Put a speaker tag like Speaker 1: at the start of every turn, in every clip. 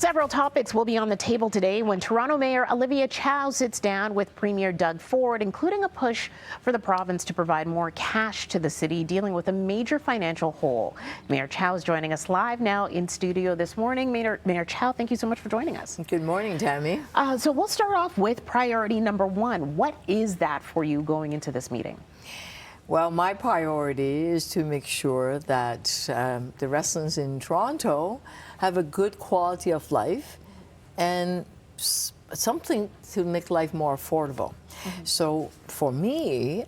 Speaker 1: Several topics will be on the table today when Toronto Mayor Olivia Chow sits down with Premier Doug Ford, including a push for the province to provide more cash to the city dealing with a major financial hole. Mayor Chow is joining us live now in studio this morning. Mayor Chow, thank you so much for joining us.
Speaker 2: Good morning, Tammie.
Speaker 1: So we'll start off with priority number one. What is that for you going into this meeting?
Speaker 2: Well, my priority is to make sure that the residents in Toronto have a good quality of life and something to make life more affordable. So for me,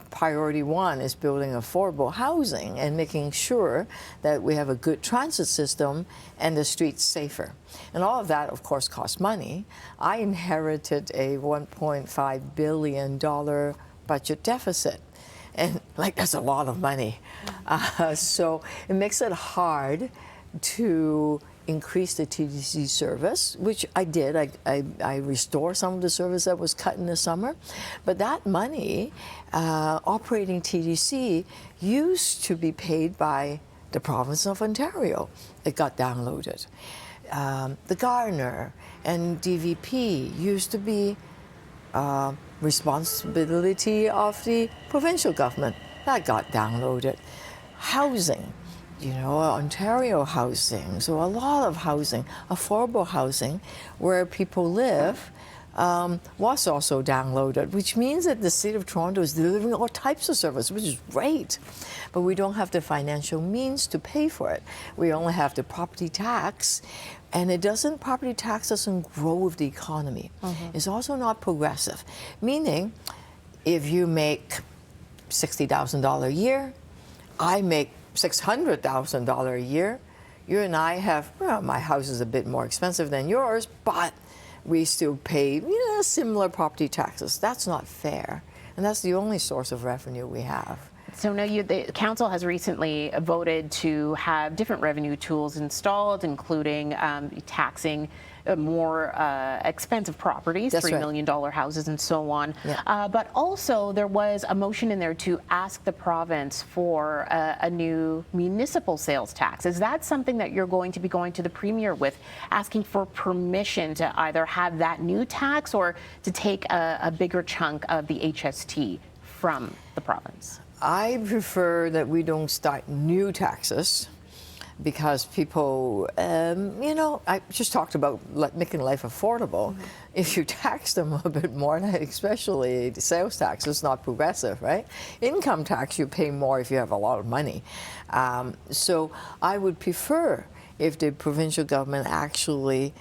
Speaker 2: priority one is building affordable housing and making sure that we have a good transit system and the streets safer. And all of that, of course, costs money. I inherited a $1.5 billion budget deficit. And that's a lot of money. So it makes it hard to increase the TTC service, which I did. I restored some of the service that was cut in the summer. But that money, operating TTC, used to be paid by the province of Ontario. It got downloaded. The Gardner and DVP used to be responsibility of the provincial government. That got downloaded. Housing, Ontario housing, so a lot of housing, affordable housing, where people live, was also downloaded, which means that the City of Toronto is delivering all types of service, which is great. But we don't have the financial means to pay for it. We only have the property tax, and property tax doesn't grow with the economy. It's also not progressive, meaning if you make $60,000 a year, I make $600,000 a year, you and I have, my house is a bit more expensive than yours, but we still pay similar property taxes. That's not fair, and that's the only source of revenue we have.
Speaker 1: So now the council has recently voted to have different revenue tools installed, including taxing more expensive properties,
Speaker 2: That's
Speaker 1: $3 million houses and so on.
Speaker 2: Yeah.
Speaker 1: But also there was a motion in there to ask the province for a new municipal sales tax. Is that something that you're going to be going to the Premier with, asking for permission to either have that new tax or to take a bigger chunk of the HST from the province?
Speaker 2: I prefer that we don't start new taxes because people, I just talked about making life affordable. If you tax them a bit more, especially the sales tax, it's not progressive, right? Income tax, you pay more if you have a lot of money. So I would prefer if the provincial government actually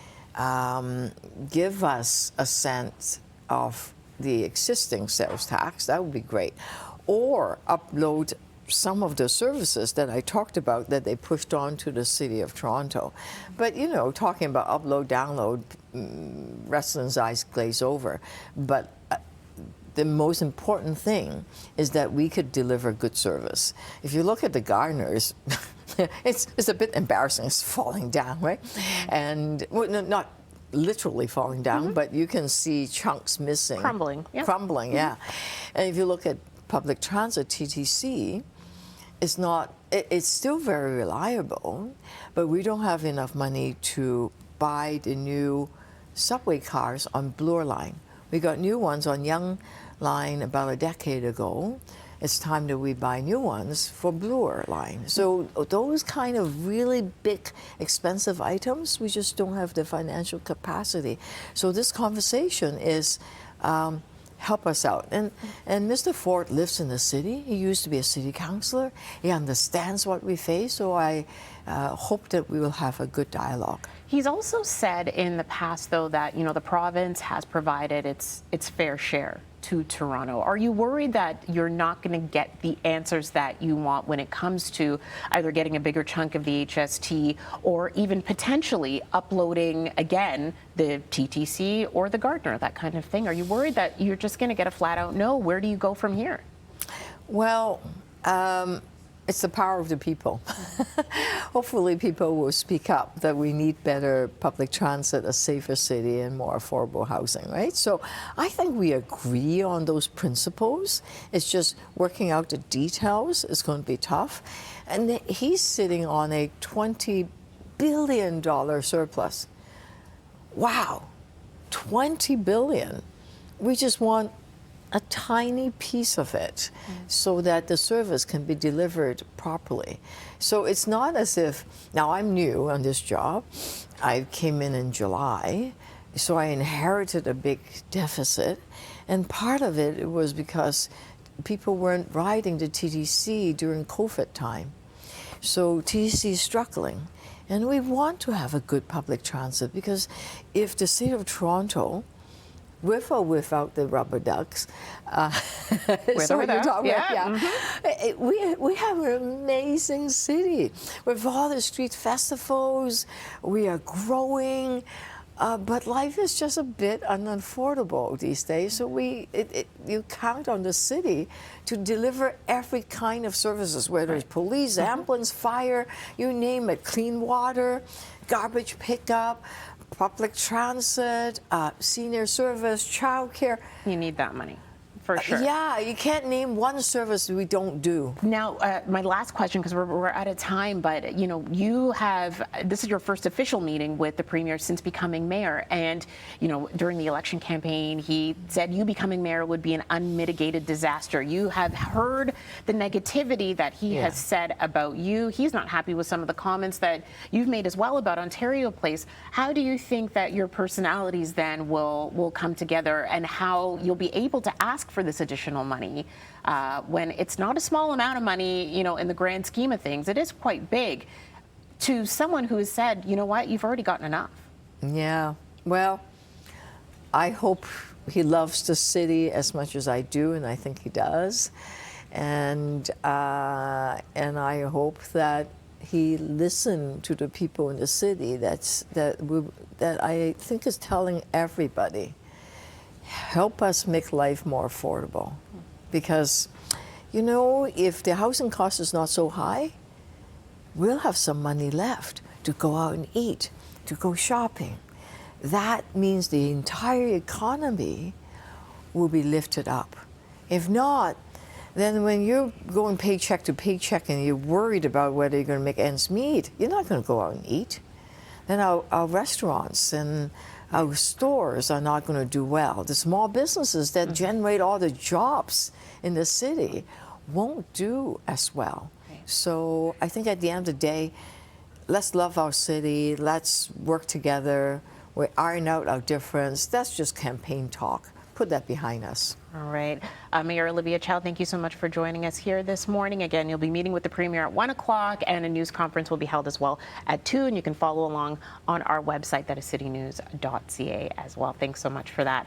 Speaker 2: give us a sense of the existing sales tax. That would be great. Or upload some of the services that I talked about that they pushed on to the City of Toronto. But, talking about upload, download, residents' eyes glaze over. But the most important thing is that we could deliver good service. If you look at the Gardners, it's a bit embarrassing. It's falling down, right? And not literally falling down, but you can see chunks missing.
Speaker 1: Crumbling. Yeah.
Speaker 2: Crumbling, yeah. And if you look at public transit, TTC, it's still very reliable, but we don't have enough money to buy the new subway cars on Bloor Line. We got new ones on Yonge Line about a decade ago. It's time that we buy new ones for Bloor Line. So those kind of really big, expensive items, we just don't have the financial capacity. So this conversation is help us out. And Mr. Ford lives in the city. He used to be a city councillor. He understands what we face, so I hope that we will have a good dialogue.
Speaker 1: He's also said in the past, though, that the province has provided its fair share to Toronto. Are you worried that you're not going to get the answers that you want when it comes to either getting a bigger chunk of the HST or even potentially uploading again the TTC or the Gardner, that kind of thing? Are you worried that you're just going to get a flat out no? Where do you go from here?
Speaker 2: Well, it's the power of the people. Hopefully people will speak up that we need better public transit, a safer city, and more affordable housing, right? So I think we agree on those principles. It's just working out the details is going to be tough. And he's sitting on a $20 billion surplus. Wow, 20 billion. We just want a tiny piece of it so that the service can be delivered properly. So it's not as if, now I'm new on this job. I came in July, so I inherited a big deficit. And part of it was because people weren't riding the TTC during COVID time. So TTC is struggling. And we want to have a good public transit because if the city of Toronto, with or without the rubber ducks, so
Speaker 1: or without,
Speaker 2: we have an amazing city with all the street festivals. We are growing, but life is just a bit unaffordable these days. So you count on the city to deliver every kind of services, whether it's police, ambulance, fire, you name it, clean water, garbage pickup, public transit, senior service, childcare.
Speaker 1: You need that money, for sure.
Speaker 2: Yeah, you can't name one service we don't do.
Speaker 1: Now, my last question, because we're out of time, but this is your first official meeting with the Premier since becoming mayor, and during the election campaign, he said you becoming mayor would be an unmitigated disaster. You have heard the negativity that he has said about you. He's not happy with some of the comments that you've made as well about Ontario Place. How do you think that your personalities then will come together, and how you'll be able to ask for this additional money when it's not a small amount of money, in the grand scheme of things? It is quite big to someone who has said, you know what, you've already gotten enough.
Speaker 2: Yeah, well, I hope he loves the city as much as I do, and I think he does. And I hope that he listened to the people in the city that I think is telling everybody, help us make life more affordable. Because, if the housing cost is not so high, we'll have some money left to go out and eat, to go shopping. That means the entire economy will be lifted up. If not, then when you're going paycheck to paycheck and you're worried about whether you're going to make ends meet, you're not going to go out and eat. Then our restaurants and our stores are not going to do well. The small businesses that generate all the jobs in the city won't do as well. So I think at the end of the day, let's love our city, let's work together, we iron out our difference. That's just campaign talk. Put that behind us.
Speaker 1: All right. Mayor Olivia Chow, thank you so much for joining us here this morning. Again, you'll be meeting with the Premier at 1 o'clock, and a news conference will be held as well at 2, and you can follow along on our website, that is citynews.ca as well. Thanks so much for that.